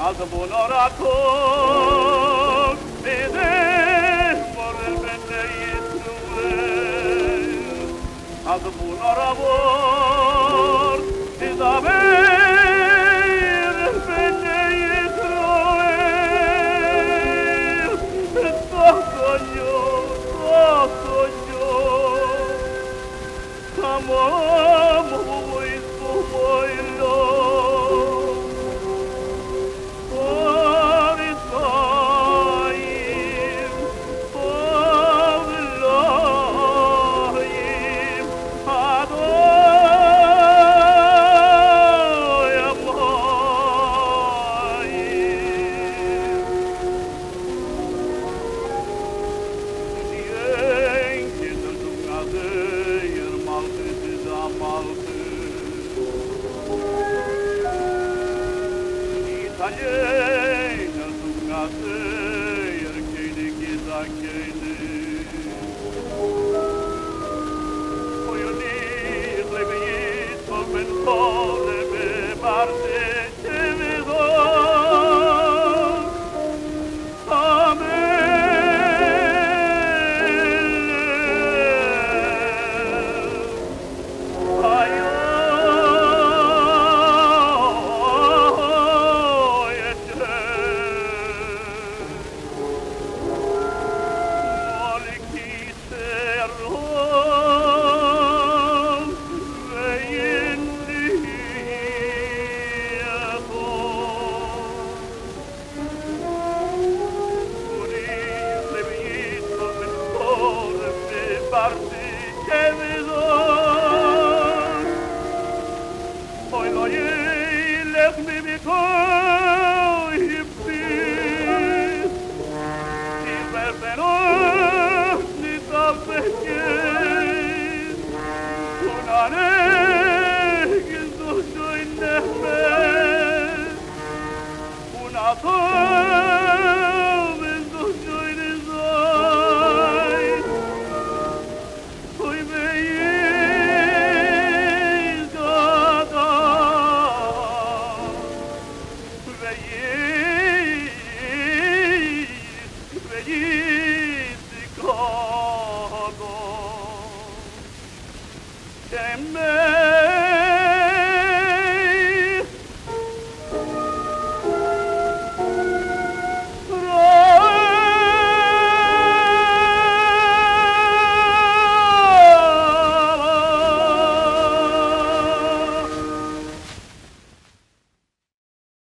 ad buon orator vede vorrel bene Israel ad buon oravor ti da ver bene Israel todo yo tamam muy lo Italiana Ducate, Erkeide Gizakeide. Poi io lì leveito ben sole be parte te vedo. Poi lo leg mi coi pis ti verbero ni tal perché una